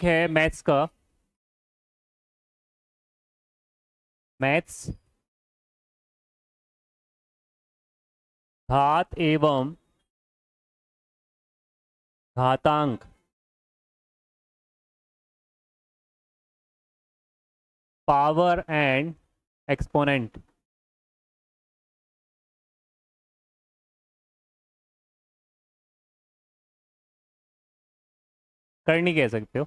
है मैथ्स का। मैथ्स घात एवं घातांक पावर एंड एक्सपोनेंट। करनी कह सकते हो।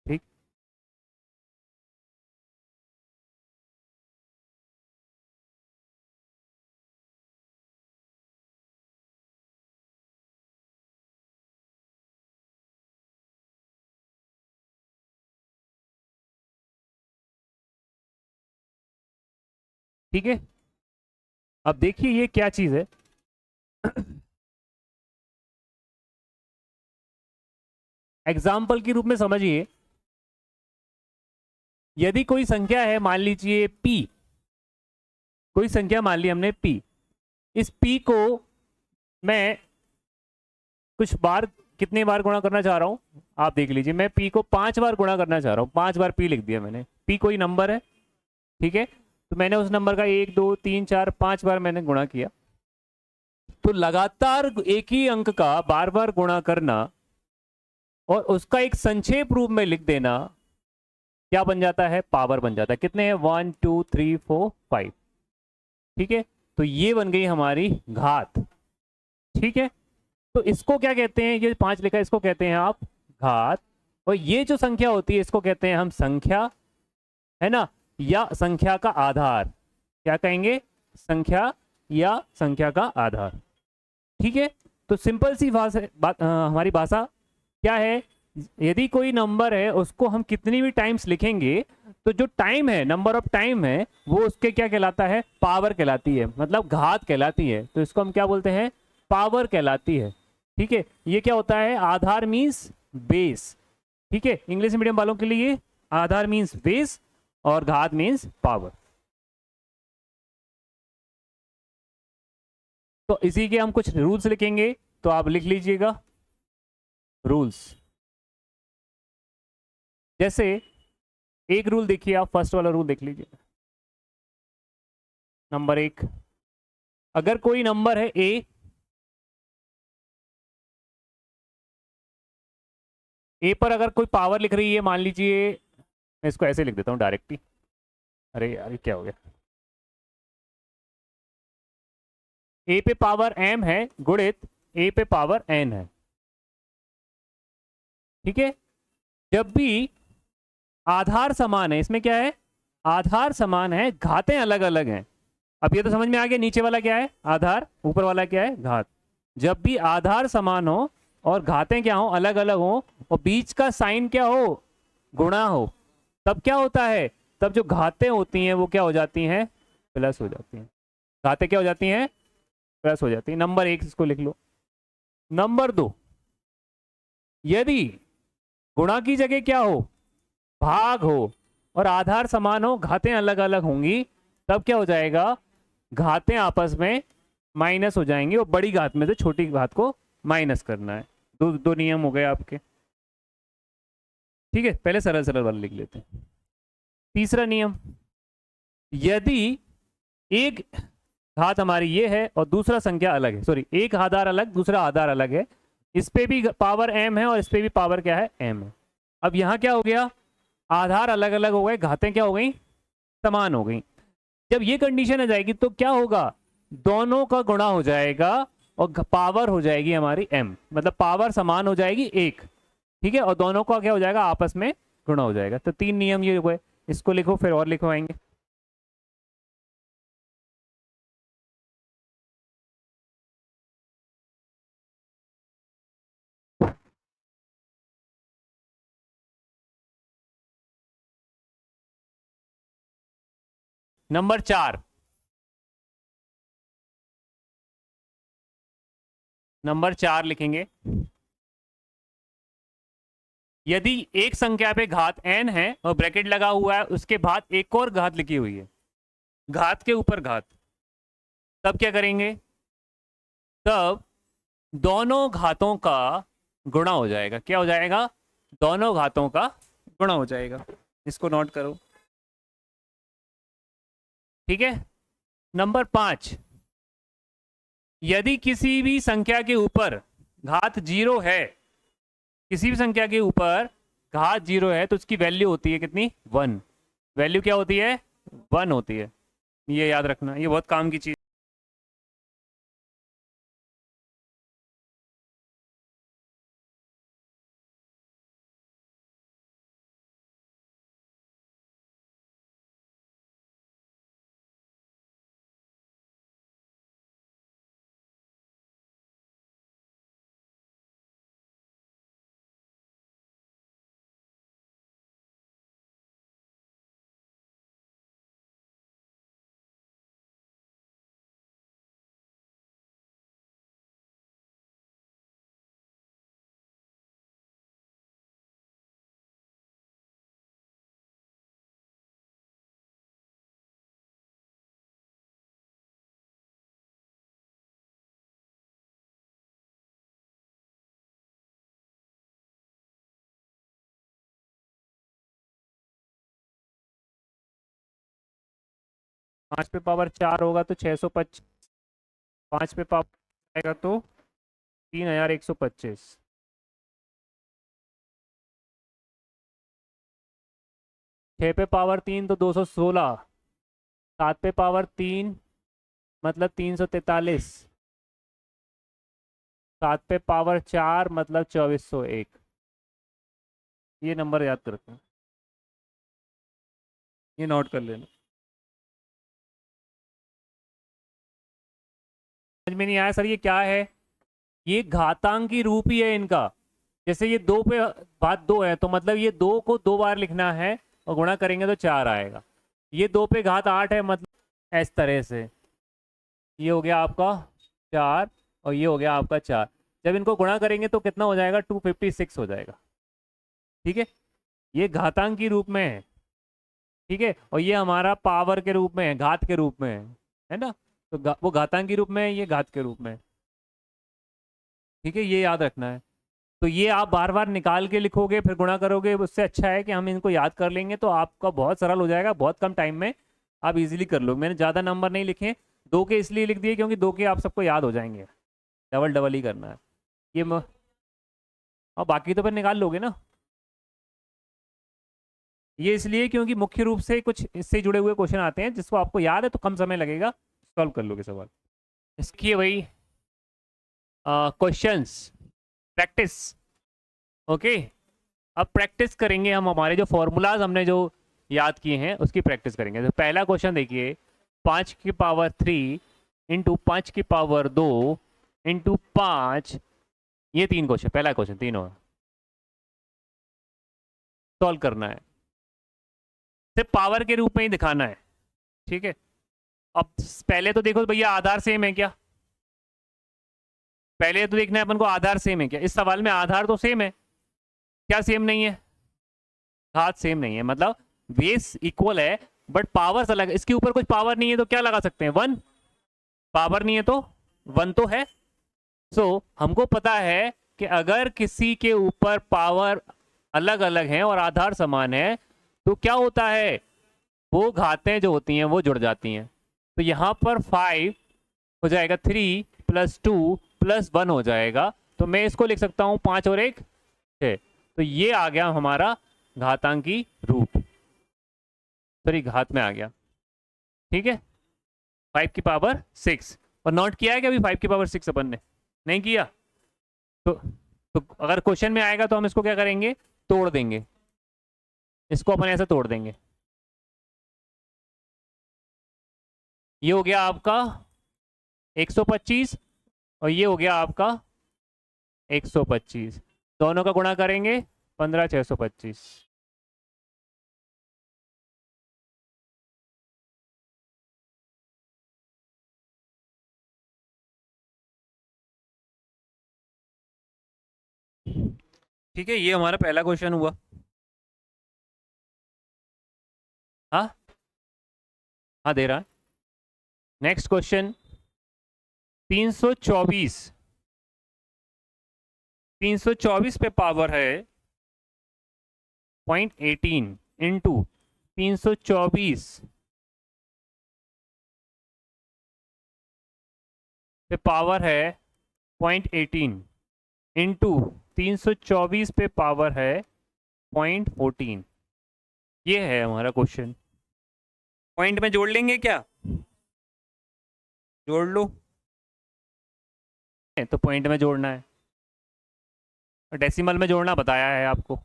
ठीक। ठीक है, अब देखिए ये क्या चीज है। एग्जाम्पल के रूप में समझिए, यदि कोई संख्या है, मान लीजिए p, कोई संख्या मान ली हमने p, इस p को मैं कुछ बार, कितने बार गुणा करना चाह रहा हूं आप देख लीजिए। मैं p को 5 बार गुणा करना चाह रहा हूं, 5 बार p लिख दिया मैंने। p कोई नंबर है, ठीक है, तो मैंने उस नंबर का 1 2 3 4 5 बार मैंने गुणा किया। तो लगातार एक ही अंक का बार बार गुणा करना और उसका एक संक्षेप रूप में लिख देना क्या बन जाता है, पावर बन जाता है। कितने हैं, 1 2 3 4 5। ठीक है, तो ये बन गई हमारी घात। ठीक है, तो इसको क्या कहते हैं, ये 5 लिखा है, इसको कहते हैं आप घात। और ये जो संख्या होती है इसको कहते हैं हम संख्या, है ना, या संख्या का आधार। क्या कहेंगे, संख्या या संख्या का आधार। ठीक है, तो सिंपल सी हमारी भाषा क्या है, यदि कोई नंबर है उसको हम कितनी भी टाइम्स लिखेंगे तो जो टाइम है, नंबर ऑफ टाइम है, वो उसके क्या कहलाता है, पावर कहलाती है, मतलब घात कहलाती है। तो इसको हम क्या बोलते हैं, पावर कहलाती है। ठीक है, ये क्या होता है, आधार मीन्स बेस। ठीक है, इंग्लिश मीडियम वालों के लिए आधार मीन्स बेस और घात मीन्स पावर। तो इसी के हम कुछ रूल्स लिखेंगे, तो आप लिख लीजिएगा रूल्स। जैसे एक रूल देखिए, आप फर्स्ट वाला रूल देख लीजिए। नंबर 1, अगर कोई नंबर है ए पर अगर कोई पावर लिख रही है, मान लीजिए, मैं इसको ऐसे लिख देता हूँ डायरेक्ट ही। अरे यार ये क्या हो गया, ए पे पावर m है गुणित ए पे पावर n है। ठीक है, जब भी आधार समान है, इसमें क्या है, आधार समान है, घातें अलग अलग हैं। अब ये तो समझ में आ गया, नीचे वाला क्या है आधार, ऊपर वाला क्या है घात। जब भी आधार समान हो और घातें क्या हो, अलग अलग हो, और बीच का साइन क्या हो, गुणा हो, तब क्या होता है, तब जो घातें होती हैं वो क्या हो जाती हैं, प्लस हो जाती हैं। घातें क्या हो जाती हैं, प्लस हो जाती है। नंबर 1 इसको लिख लो। नंबर 2, यदि गुणा की जगह क्या हो, भाग हो, और आधार समान हो, घातें अलग अलग होंगी, तब क्या हो जाएगा, घातें आपस में माइनस हो जाएंगी और बड़ी घात में से छोटी घात को माइनस करना है। दो दो नियम हो गए आपके। ठीक है, पहले सरल सरल वाला लिख लेते हैं। तीसरा नियम, यदि एक घात हमारी ये है और दूसरा संख्या अलग है, सॉरी एक आधार अलग दूसरा आधार अलग है, इस पे भी पावर m है और इस पे भी पावर क्या है, m है। अब यहां क्या हो गया, आधार अलग अलग हो गए, घातें क्या हो गई, समान हो गई। जब ये कंडीशन आ जाएगी तो क्या होगा, दोनों का गुणा हो जाएगा और पावर हो जाएगी हमारी m, मतलब पावर समान हो जाएगी 1। ठीक है, और दोनों का क्या हो जाएगा, आपस में गुणा हो जाएगा। तो 3 नियम ये हो गए, इसको लिखो फिर और लिखवाएंगे। नंबर 4, नंबर 4 लिखेंगे, यदि एक संख्या पे घात n है और ब्रैकेट लगा हुआ है, उसके बाद एक और घात लिखी हुई है, घात के ऊपर घात, तब क्या करेंगे, तब दोनों घातों का गुणा हो जाएगा। क्या हो जाएगा, दोनों घातों का गुणा हो जाएगा। इसको नोट करो, ठीक है। नंबर 5, यदि किसी भी संख्या के ऊपर घात 0 है, किसी भी संख्या के ऊपर घात 0 है तो उसकी वैल्यू होती है कितनी? 1। वैल्यू क्या होती है? 1 होती है। ये याद रखना, ये बहुत काम की चीज। 5 पे पावर 4 होगा तो 625, 5 पे पावर आएगा तो 3125, 6 पे पावर 3 तो 216, 7 पे पावर 3 मतलब 343, 7 पे पावर 4 मतलब 2401। ये नंबर याद करते हैं, ये नोट कर लेना। समझ में नहीं आया सर ये क्या है? ये घातांकी रूप ही है इनका। जैसे ये 2 पे बात 2 है तो मतलब ये 2 को 2 बार लिखना है और गुणा करेंगे तो 4 आएगा। ये 2 पे घात 8 है मतलब इस तरह से, ये हो गया आपका 4 और ये हो गया आपका 4। जब इनको गुणा करेंगे तो कितना हो जाएगा? 256 हो जाएगा, ठीक है। ये घातांकी रूप में है, ठीक है, और ये हमारा पावर के रूप में है, घात के रूप में है ना। तो वो घातांकी रूप में है, ये घात के रूप में है, ठीक है, ये याद रखना है। तो ये आप बार बार निकाल के लिखोगे फिर गुणा करोगे, उससे अच्छा है कि हम इनको याद कर लेंगे तो आपका बहुत सरल हो जाएगा, बहुत कम टाइम में आप इजीली कर लो। मैंने ज़्यादा नंबर नहीं लिखे, 2 के इसलिए लिख दिए क्योंकि 2 के आप सबको याद हो जाएंगे, डबल डबल ही करना है ये और बाकी तो फिर निकाल लोगे ना। ये इसलिए क्योंकि मुख्य रूप से कुछ इससे जुड़े हुए क्वेश्चन आते हैं जिसको आपको याद है तो कम समय लगेगा, सॉल्व कर लोगे सवाल। इसकी है भाई क्वेश्चंस, प्रैक्टिस। ओके, अब प्रैक्टिस करेंगे हम, हमारे जो फॉर्मूलाज हमने जो याद किए हैं उसकी प्रैक्टिस करेंगे। तो पहला क्वेश्चन देखिए, 5 की पावर 3 इंटू 5 की पावर 2 इंटू 5, ये 3 क्वेश्चन, पहला क्वेश्चन तीनों सॉल्व करना है, सिर्फ पावर के रूप में ही दिखाना है, ठीक है। अब पहले तो देखो भैया आधार सेम है क्या, पहले तो देखना है अपन को आधार सेम है क्या। इस सवाल में आधार तो सेम है, क्या सेम नहीं है? घात सेम नहीं है, मतलब बेस इक्वल है बट पावर्स अलग है। इसके ऊपर कुछ पावर नहीं है तो क्या लगा सकते हैं? 1। पावर नहीं है तो 1 तो है। सो हमको पता है कि अगर किसी के ऊपर पावर अलग अलग है और आधार समान है तो क्या होता है, वो घातें जो होती हैं वो जुड़ जाती हैं। तो यहाँ पर 5 हो जाएगा 3 + 2 + 1 हो जाएगा। तो मैं इसको लिख सकता हूँ 5 और 1 6। तो ये आ गया हमारा घातांकी रूप, सॉरी घात में आ गया, ठीक है। 5 की पावर 6, और नोट किया है कि अभी 5 की पावर 6 अपन ने नहीं किया। तो अगर क्वेश्चन में आएगा तो हम इसको क्या करेंगे, तोड़ देंगे, इसको अपन ऐसे तोड़ देंगे। ये हो गया आपका 125 और ये हो गया आपका 125, दोनों का गुणा करेंगे 15 625। ठीक है, ये हमारा पहला क्वेश्चन हुआ। हाँ हाँ दे रहा है। नेक्स्ट क्वेश्चन 324, 324 पे पावर है 0.18 इंटू 324 पे पावर है 0.18 इंटू 324 पे पावर है 0.14। ये है हमारा क्वेश्चन। पॉइंट में जोड़ लेंगे क्या? जोड़ लो। तो पॉइंट में जोड़ना है, डेसिमल में जोड़ना बताया है आपको।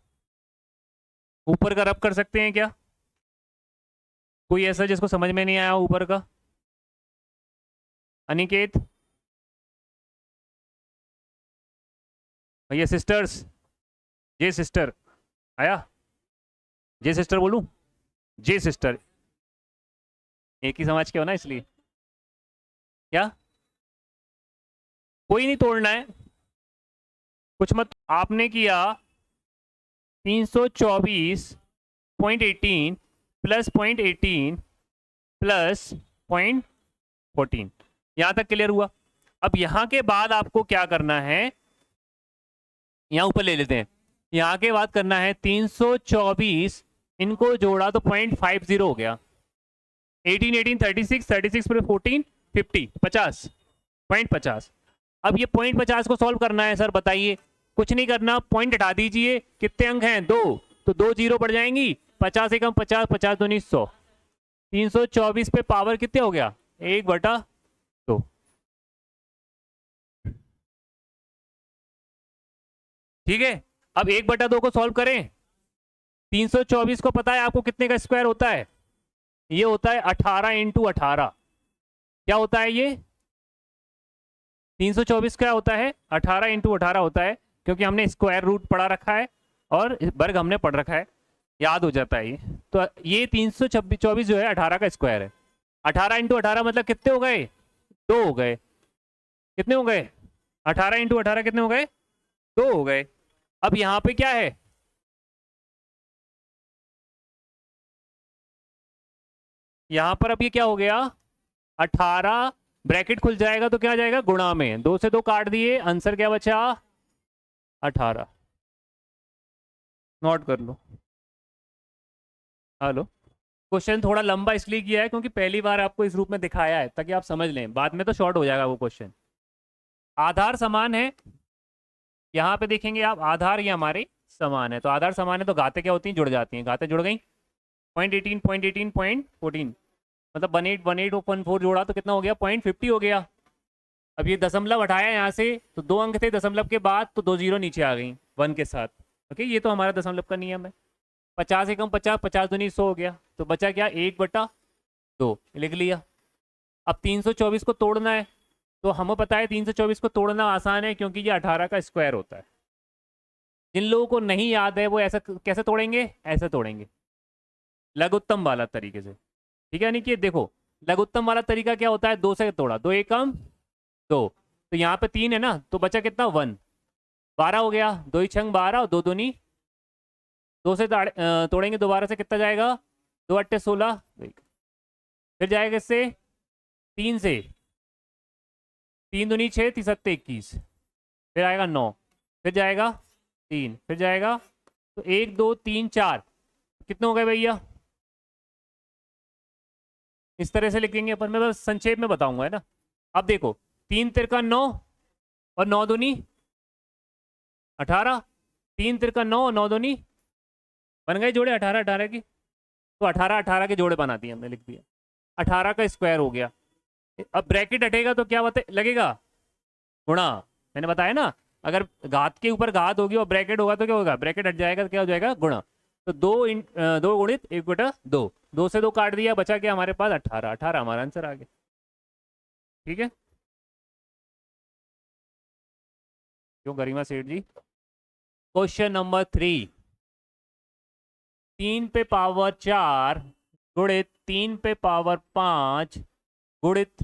ऊपर का रब कर सकते हैं क्या? कोई ऐसा जिसको समझ में नहीं आया ऊपर का? अनिकेत भैया, सिस्टर्स, जे सिस्टर आया? जे सिस्टर बोलूं? जे सिस्टर, एक ही समाज के हो ना इसलिए। क्या? कोई नहीं तोड़ना है, कुछ मत। आपने किया 324.18 प्लस 0.18 प्लस 0.14, यहां तक क्लियर हुआ। अब यहां के बाद आपको क्या करना है, यहां ऊपर ले लेते हैं। यहां के बाद करना है 324, इनको जोड़ा तो 0.50 हो गया। 18 18 36 36 पर 14 50 50 0.50। अब ये 0.50 को सॉल्व करना है सर, बताइए। कुछ नहीं करना, पॉइंट हटा दीजिए। कितने अंक हैं? 2, तो 2 जीरो पड़ जाएंगी। 50 एकम 50, 50 दूनी 100। 324 पे पावर कितने हो गया? 1/2। ठीक है, अब 1/2 को सॉल्व करें। 324 को पता है आपको कितने का स्क्वायर होता है? ये होता है 18 इंटू 18। क्या होता है ये? 324 क्या होता है? 18 इंटू 18 होता है, क्योंकि हमने स्क्वायर रूट पढ़ा रखा है और वर्ग हमने पढ़ रखा है, याद हो जाता है ये। तो ये 324 जो है 18 का स्क्वायर है। 18 इंटू 18 मतलब कितने हो गए? 2 हो गए। कितने हो गए? 18 इंटू 18 कितने हो गए? 2 हो गए। अब यहाँ पे क्या है? यहाँ पर अब ये क्या हो गया? 18 ब्रैकेट खुल जाएगा तो क्या आ जाएगा? गुणा में। 2 से 2 काट दिए, आंसर क्या बचा? 18। नोट कर लो। हेलो। क्वेश्चन थोड़ा लंबा इसलिए किया है क्योंकि पहली बार आपको इस रूप में दिखाया है, ताकि आप समझ लें, बाद में तो शॉर्ट हो जाएगा वो क्वेश्चन। आधार समान है, यहाँ पे देखेंगे आप, आधार ये हमारे समान है। तो आधार समान है तो घातें क्या होती हैं? जुड़ जाती हैं। घातें जुड़ गई। 0.18 0.18 0.14, मतलब 1.8 जोड़ा तो कितना हो गया? 0.50 हो गया। अब ये दशमलव हटाया यहाँ से, तो 2 अंक थे दशमलव के बाद, तो 2 जीरो नीचे आ गई 1 के साथ। ओके, ये तो हमारा दशमलव का नियम है। 50 एकम 50, 50 दूनी 100 हो गया, तो बचा क्या? 1/2 लिख लिया। अब 324 को तोड़ना है, तो हमें पता है 324 को तोड़ना आसान है, क्योंकि ये 18 का स्क्वायर होता है। जिन लोगों को नहीं याद है वो ऐसा कैसे तोड़ेंगे? ऐसे तोड़ेंगे, लघुत्तम वाला तरीके से। ठीक है, नहीं कि देखो, लघुत्तम वाला तरीका क्या होता है? 2 से तोड़ा, 2 एकम 2, तो यहाँ पे 3 है ना, तो बचा कितना? 1। 12 हो गया, 2 ही छंग 12 और 2 दूनी 2 से तोड़ेंगे दोबारा से, कितना जाएगा? 2 अट्टे 16। फिर जाएगा इससे 3 से, 3 दूनी 6, 3 सत्ते 21। फिर आएगा 9, फिर जाएगा 3, फिर जाएगा, तो 1 2 3 4, कितने हो गए भैया? इस तरह से लिखेंगे अपन, मैं बस संक्षेप में बताऊंगा, है ना। अब देखो, 3 तिरका 9 और 9 दूनी 18। 3 तिरका 9 और 9 दूनी बन गए जोड़े 18 18 की। तो 18 18 के जोड़े बना दिए हमने, लिख दिया। 18 का स्क्वायर हो गया। अब ब्रैकेट हटेगा तो क्या बता लगेगा? गुणा। मैंने बताया ना, अगर घात के ऊपर घात होगी और ब्रैकेट होगा तो क्या होगा? ब्रैकेट हट जाएगा तो क्या हो जाएगा? गुणा। तो 2 गुणित 1/2। 2 से 2 काट दिया, बचा क्या हमारे पास? 18। 18 हमारा आंसर आ गया। ठीक है, क्यों गरिमा सेठ जी? Question number 3। 3 पे पावर 4 गुणित 3 पे पावर 5 गुणित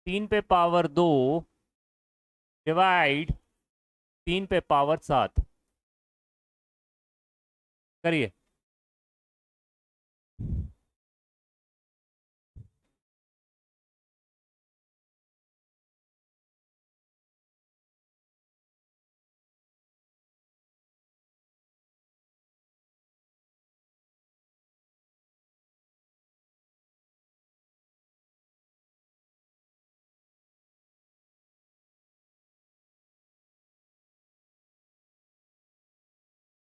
3 पे पावर 2 डिवाइड 3 पे पावर 7 करिए।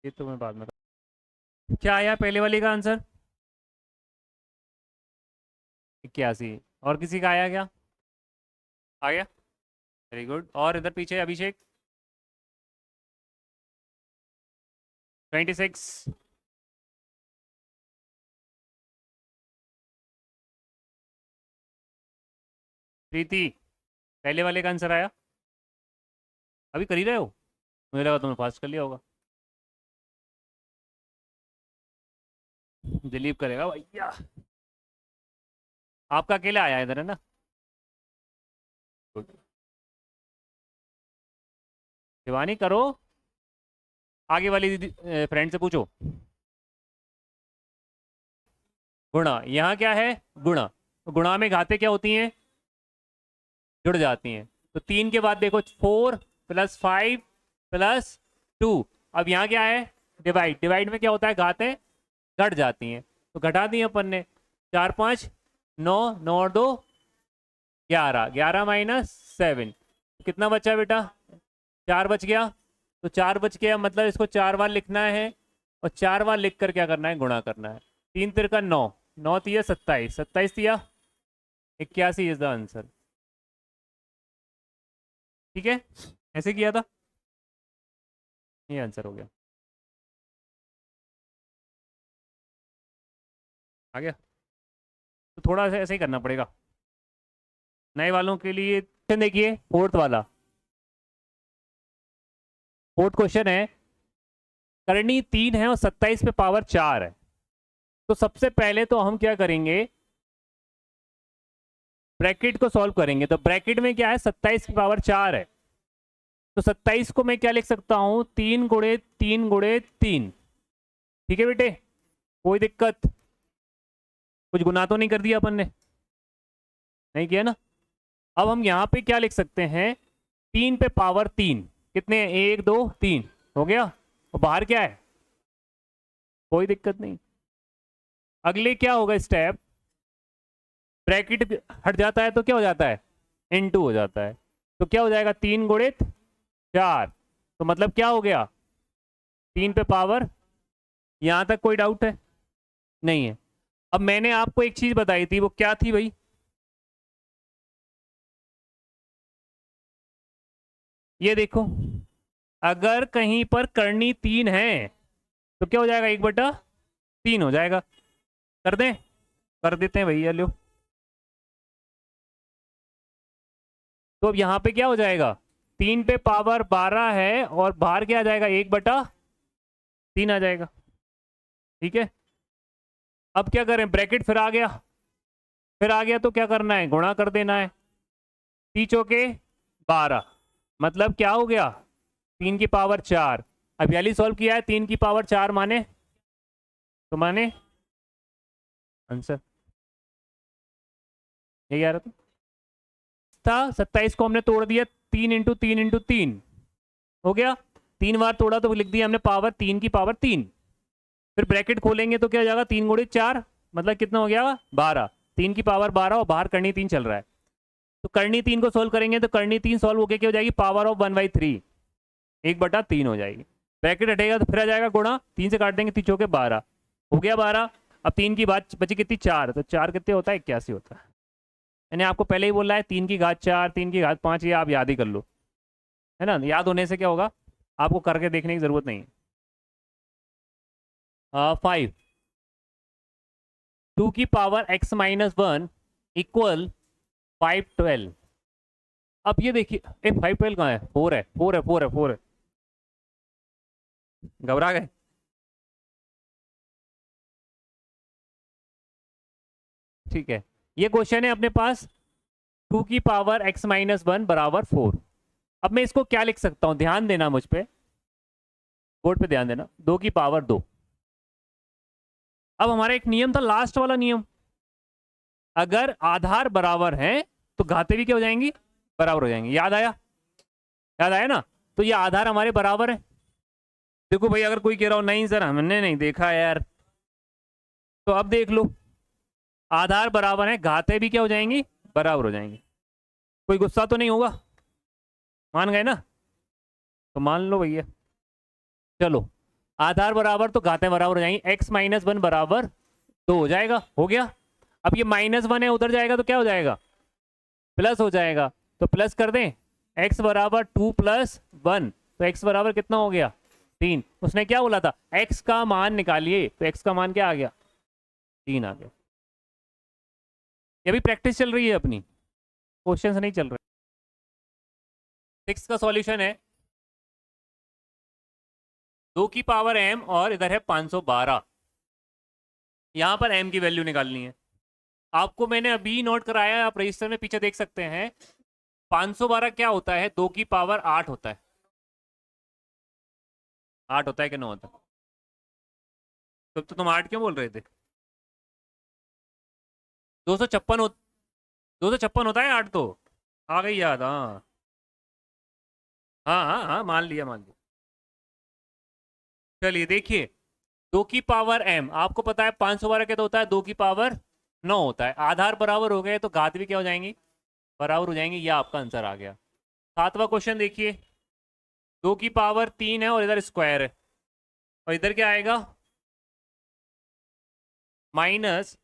ये तो मैं बाद में, क्या आया पहले वाले का आंसर? 81। और किसी का आया क्या? आ गया, वेरी गुड। और इधर पीछे अभिषेक? 26। प्रीति, पहले वाले का आंसर आया? अभी कर ही रहे हो? मुझे लगा तुमने फास्ट कर लिया होगा। दिलीप करेगा भैया। आपका अकेले आया इधर है ना? Good. शिवानी करो, आगे वाली दीदी फ्रेंड से पूछो। गुणा, यहाँ क्या है? गुणा। तो गुणा में घाते क्या होती हैं? जुड़ जाती हैं। तो 3 के बाद देखो 4 + 5 + 2। अब यहाँ क्या है? डिवाइड। डिवाइड में क्या होता है? घातें घट जाती हैं, तो घटा दी अपन ने। 4 5 9, 9 और 2 11, 11 - 7 कितना बचा बेटा? 4 बच गया। तो 4 बच गया मतलब इसको 4 बार लिखना है, और 4 बार लिख कर क्या करना है? गुणा करना है। 3 तिरका 9, 9 तिया 27, 27 तिया 81 इज द आंसर। ठीक है, ऐसे किया था, ये आंसर हो गया। आ गया? तो थोड़ा सा ऐसे ही करना पड़ेगा नए वालों के लिए। देखिए फोर्थ वाला, फोर्थ क्वेश्चन है, करनी 3 है और 27 पे पावर 4 है। तो सबसे पहले तो हम क्या करेंगे? ब्रैकेट को सॉल्व करेंगे। तो ब्रैकेट में क्या है? 27 की पावर 4 है। तो 27 को मैं क्या लिख सकता हूं? 3 गुणे 3 गुणे 3। ठीक है बेटे, कोई दिक्कत? कुछ गुना तो नहीं कर दिया अपन ने? नहीं किया ना? अब हम यहाँ पे क्या लिख सकते हैं? 3 पे पावर 3 कितने हैं? 1 2 3 हो गया। और बाहर क्या है? कोई दिक्कत नहीं। अगले क्या होगा स्टेप? ब्रैकेट हट जाता है तो क्या हो जाता है? इनटू हो जाता है। तो क्या हो जाएगा? 3 गुणित 4। तो मतलब क्या हो गया? 3 पे पावर। यहां तक कोई डाउट है? नहीं है। अब मैंने आपको एक चीज बताई थी, वो क्या थी भाई? ये देखो, अगर कहीं पर करनी 3 है तो क्या हो जाएगा? 1/3 हो जाएगा। कर दें? कर देते हैं भैया, लो। तो अब यहाँ पे क्या हो जाएगा? 3 पे पावर 12 है और बाहर क्या आ जाएगा? 1/3 आ जाएगा। ठीक है, अब क्या करें? ब्रैकेट फिर आ गया, फिर आ गया तो क्या करना है? गुणा कर देना है। 3 चौके 12, मतलब क्या हो गया? 3 की पावर 4। अब याली सॉल्व किया है, 3 की पावर 4 माने तो माने आंसर। ये कह रहा था 27 को हमने तोड़ दिया, 3 × 3 × 3 हो गया। 3 बार तोड़ा तो लिख दिया हमने पावर 3 की पावर 3। फिर ब्रैकेट खोलेंगे तो क्या हो जाएगा? 3 गुणित 4 मतलब कितना हो गया? 12। 3 की पावर 12 और बाहर करनी 3 चल रहा है। तो करनी 3 को सोल्व करेंगे तो करनी 3 सोल्व होकर क्या हो जाएगी? पावर ऑफ 1/3, 1/3 हो जाएगी। ब्रैकेट हटेगा तो फिर आ जाएगा गुणा, 3 से काट देंगे 3 चौके 12 हो गया 12। अब 3 की बात बची कितनी? 4। तो 4 कितने होता है? 81 होता है। मैंने आपको पहले ही बोला है 3 की घात 4, 3 की घात 5, ये आप याद ही कर लो, है ना? याद होने से क्या होगा? आपको करके देखने की जरूरत नहीं। 5, 2 की पावर x-1 इक्वल 512। अब ये देखिए, 512 कहाँ है? 4 है, 4 है, 4 है, 4 है। घबरा गए? ठीक है, ये क्वेश्चन है अपने पास, 2 की पावर x-1 बराबर 4। अब मैं इसको क्या लिख सकता हूं? ध्यान देना मुझ पे, बोर्ड पे ध्यान देना। 2 की पावर 2। अब हमारा एक नियम था, लास्ट वाला नियम, अगर आधार बराबर है तो घाते भी क्या हो जाएंगी? बराबर हो जाएंगी। याद आया? याद आया ना? तो ये आधार हमारे बराबर है। देखो भाई, अगर कोई कह रहा हो नहीं सर हमने नहीं देखा यार, तो अब देख लो, आधार बराबर है, घाते भी क्या हो जाएंगी? बराबर हो जाएंगी। कोई गुस्सा तो नहीं होगा? मान गए ना? तो मान लो भैया। चलो, आधार बराबर तो घातें बराबर हो जाएंगी, x माइनस वन बराबर 2 हो जाएगा, हो गया। अब ये माइनस वन है, उधर जाएगा तो क्या हो जाएगा, प्लस हो जाएगा, तो प्लस कर दें, x बराबर 2 प्लस 1, तो x बराबर कितना हो गया 3। उसने क्या बोला था, x का मान निकालिए, तो x का मान क्या आ गया 3 आ गया। ये भी प्रैक्टिस चल रही है अपनी, क्वेश्चंस नहीं चल रहे। 6 का सॉल्यूशन है 2 की पावर m और इधर है 512। यहां पर m की वैल्यू निकालनी है। आपको मैंने अभी नोट कराया है, आप रजिस्टर में पीछे देख सकते हैं। 512 क्या होता है, 2 की पावर 8 होता है। 8 होता है कि 9 होता है? तो तुम 8 क्यों बोल रहे थे? 256 हो, 256 होता है 8 तो। आ गई याद, हाँ हाँ हाँ हाँ, मान लिया मान लिया। चलिए देखिए, 2 की पावर m आपको पता है 512 क्या तो होता है, 2 की पावर 9 होता है। आधार बराबर हो गए तो घात भी क्या हो जाएंगी, बराबर हो जाएंगी। ये आपका आंसर आ गया। 7वां क्वेश्चन देखिए, 2 की पावर 3 है और इधर स्क्वायर है, और इधर क्या आएगा माइनस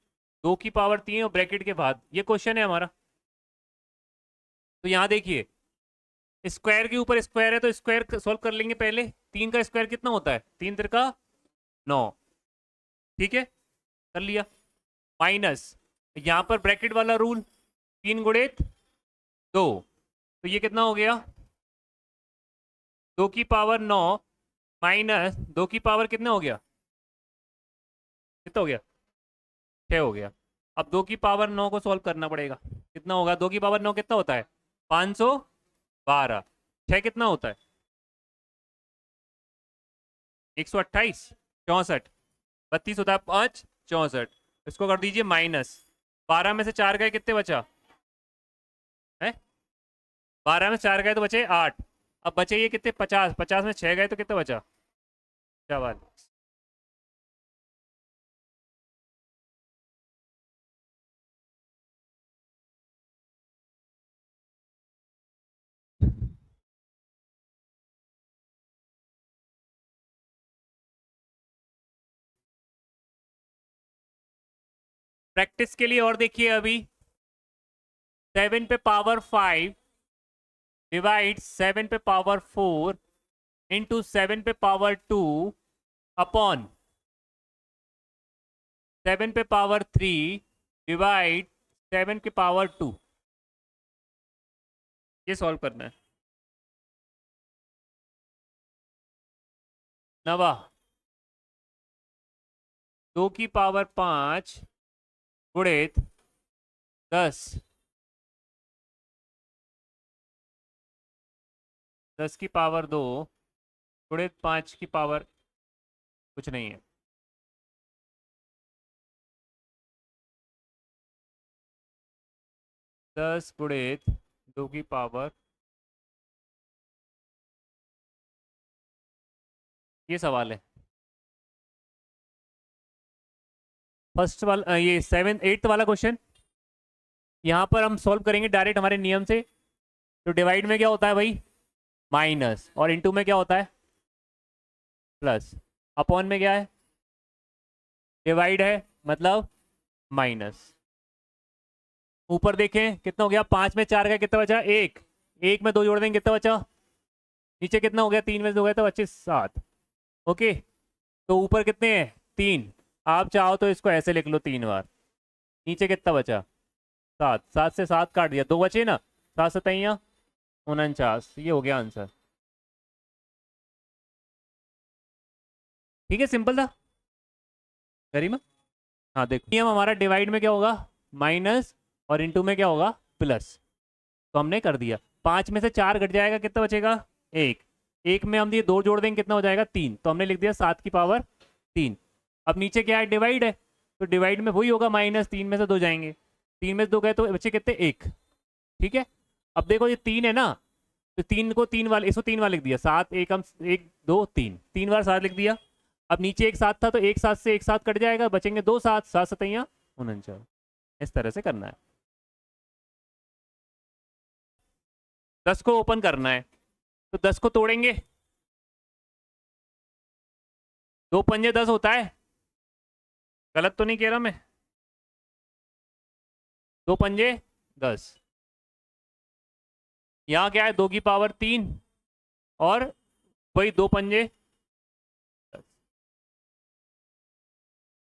2 की पावर 3 और ब्रैकेट के बाद। ये क्वेश्चन है हमारा। तो यहाँ देखिए, स्क्वायर के ऊपर स्क्वायर है तो स्क्वायर सॉल्व कर लेंगे पहले। 3 का स्क्वायर कितना होता है, 3 तिरका 9, ठीक है, कर लिया। माइनस यहाँ पर ब्रैकेट वाला रूल, 3 गुणित 2, तो ये कितना हो गया 2 की पावर 9 माइनस 2 की पावर कितना हो गया, कितना हो गया 6 हो गया। अब 2 की पावर 9 को सॉल्व करना पड़ेगा, कितना होगा 2 की पावर 9 कितना होता है 512, 6 कितना होता है 128, 64, 32 होता है 5 64। इसको कर दीजिए माइनस, 12 में से 4 गए कितने बचा है, 12 में 4 गए तो बचे 8। अब बचे ये कितने 50, 50 में 6 गए तो कितना बचा 44। प्रैक्टिस के लिए और देखिए, अभी 7 पे पावर 5 डिवाइड 7 पे पावर 4 इंटू 7 पे पावर 2 अपॉन 7 पे पावर 3 डिवाइड 7 के पावर 2, ये सॉल्व करना है। नवा 2 की पावर 5 गुणित 10, 10 की पावर 2 गुणित 5 की पावर कुछ नहीं है, 10 गुणित 2 की पावर, ये सवाल है। फर्स्ट वाला ये 7 8 वाला क्वेश्चन, यहाँ पर हम सॉल्व करेंगे डायरेक्ट हमारे नियम से। तो डिवाइड में क्या होता है भाई माइनस, और इनटू में क्या होता है प्लस, अपॉन में क्या है डिवाइड है मतलब माइनस। ऊपर देखें कितना हो गया, 5 में 4 का कितना बचा 1, 1 में 2 जोड़ देंगे कितना बचा, नीचे कितना हो गया 3 में 2 गए तो बचे 7। ओके, तो ऊपर कितने हैं 3, आप चाहो तो इसको ऐसे लिख लो 3 बार। नीचे कितना बचा 7, 7 से 7 काट दिया, 2 बचे ना, 7 सतैया 49, ये हो गया आंसर। ठीक है, सिंपल था गरिमा। हाँ देखो नियम हमारा, डिवाइड में क्या होगा माइनस और इनटू में क्या होगा प्लस, तो हमने कर दिया। 5 में से 4 घट जाएगा कितना बचेगा 1, 1 में हम ये 2 जोड़ देंगे कितना हो जाएगा 3, तो हमने लिख दिया 7 की पावर 3। अब नीचे क्या है डिवाइड है, तो डिवाइड में वही होगा माइनस, 3 में से 2 जाएंगे, 3 में से 2 गए तो बच्चे कितने 1। ठीक है, अब देखो ये 3 है ना, तो 3 को 3 वाले, इसको 3 बार लिख दिया, 7 एक हम 1 2 3, 3 बार 7 लिख दिया। अब नीचे एक 7 था तो एक 7 से एक 7 कट जाएगा, बचेंगे 2 7, 7 सतैया 49। इस तरह से करना है। 10 को ओपन करना है, तो 10 को तोड़ेंगे, दो पंजे 10 होता है, गलत तो नहीं कह रहा मैं? दो पंजे 10। यहाँ क्या है, 2 की पावर 3 और वही दो पंजे 10।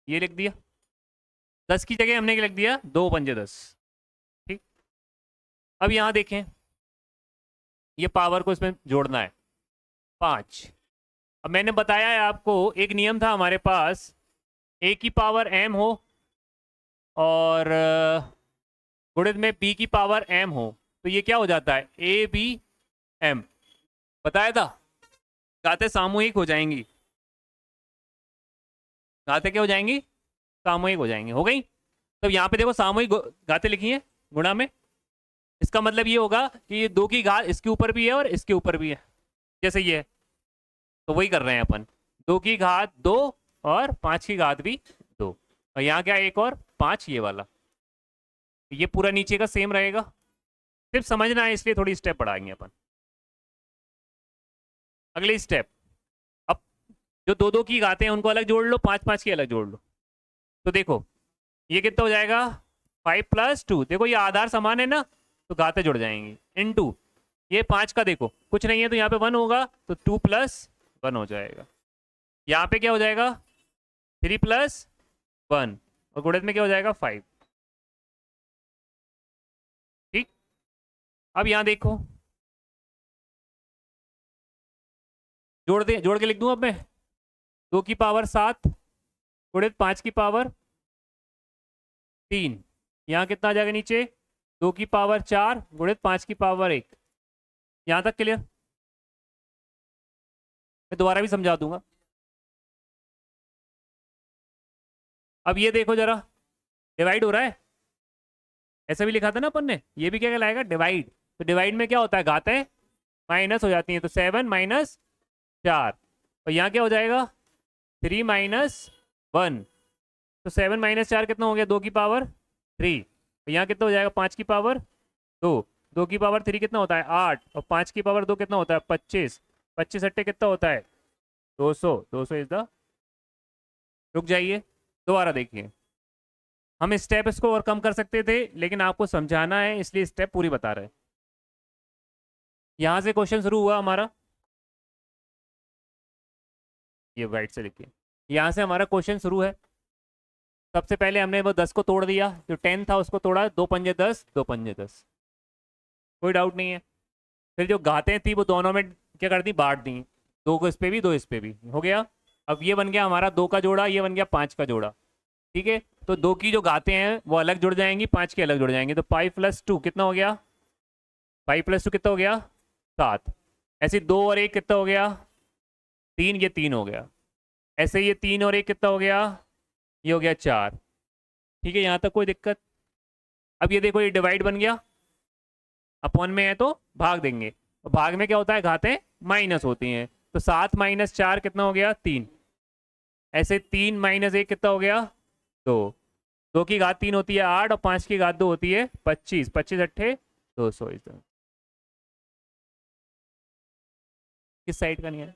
ये लिख दिया, 10 की जगह हमने क्या लिख दिया, 2 पंजे 10। ठीक, अब यहाँ देखें, ये पावर को इसमें जोड़ना है 5। अब मैंने बताया है आपको, एक नियम था हमारे पास, a की पावर m हो और गुणित में b की पावर m हो, तो ये क्या हो जाता है, a b m। बताया था, गाते सामूहिक हो जाएंगी, गाते क्या हो जाएंगी, सामूहिक हो जाएंगे। हो गई? तब यहाँ पे देखो सामूहिक गाते लिखी है गुणा में, इसका मतलब ये होगा कि ये 2 की घात इसके ऊपर भी है और इसके ऊपर भी है, जैसे ये है, तो वही कर रहे हैं अपन, 2 की घात 2 और 5 की घात भी 2, और यहाँ क्या एक और 5 ये वाला, ये पूरा नीचे का सेम रहेगा, सिर्फ समझना है इसलिए थोड़ी स्टेप बढ़ाएंगे अपन। अगली स्टेप, अब जो 2 की घातें हैं उनको अलग जोड़ लो, 5 की अलग जोड़ लो, तो देखो ये कितना हो जाएगा, 5 + 2, देखो ये आधार समान है ना, तो घातें जुड़ जाएंगी, इनटू ये 5 का देखो कुछ नहीं है तो यहाँ पे 1 होगा, तो 2 + 1 हो जाएगा। यहाँ पे क्या हो जाएगा, 3 + 1 और गुणित में क्या हो जाएगा 5। ठीक, अब यहाँ देखो, जोड़ के लिख दूं अब मैं, 2 की पावर 7 गुणित 5 की पावर 3, यहाँ कितना आ जाएगा नीचे, 2 की पावर 4 गुणित 5 की पावर 1। यहाँ तक क्लियर? मैं दोबारा भी समझा दूंगा। अब ये देखो जरा, डिवाइड हो रहा है, ऐसा भी लिखा था ना अपन ने, ये भी क्या कहलाएगा, डिवाइड। तो डिवाइड में क्या होता है, घातें माइनस हो जाती हैं, तो 7 - 4, और यहाँ क्या हो जाएगा, 3 - 1, तो 7 - 4 कितना हो गया, 2 की पावर 3, और यहाँ कितना हो जाएगा, 5 की पावर 2, 2 की पावर 3 कितना होता है 8, और 5 की पावर 2 कितना होता है 25, 25 अट्टे कितना होता है 200, 200 इज द, रुक जाइए दोबारा देखिए, हम स्टेप इसको और कम कर सकते थे लेकिन आपको समझाना है इसलिए स्टेप पूरी बता रहे हैं। यहाँ से क्वेश्चन शुरू हुआ हमारा, ये वाइट से लिखिए, यहाँ से हमारा क्वेश्चन शुरू है। सबसे पहले हमने वो 10 को तोड़ दिया, जो 10 था उसको तोड़ा, 2 पंजे 10, 2 पंजे 10, कोई डाउट नहीं है। फिर जो घातें थी वो दोनों में क्या कर दी, बांट दी, 2 को इस पे भी 2 इस पे भी, हो गया। अब ये बन गया हमारा 2 का जोड़ा, ये बन गया 5 का जोड़ा, ठीक है। तो 2 की जो घातें हैं वो अलग जुड़ जाएंगी, 5 की अलग जुड़ जाएंगी, तो 5 + 2 कितना हो गया, 5 + 2 कितना हो गया 7। ऐसे 2 और 1 कितना हो गया 3, ये 3 हो गया। ऐसे ये 3 और 1 कितना हो गया, ये हो गया 4। ठीक है, यहाँ तक कोई दिक्कत? अब ये देखो, ये डिवाइड बन गया, अपॉन में है तो भाग देंगे, तो भाग में क्या होता है, घातें माइनस होती हैं, तो 7 - 4 कितना हो गया 3। ऐसे 3 - 1 कितना हो गया 2, 2 की घात 3 होती है 8, और 5 की घात 2 होती है 25, 25 अट्ठे 200। किस साइड का नहीं है,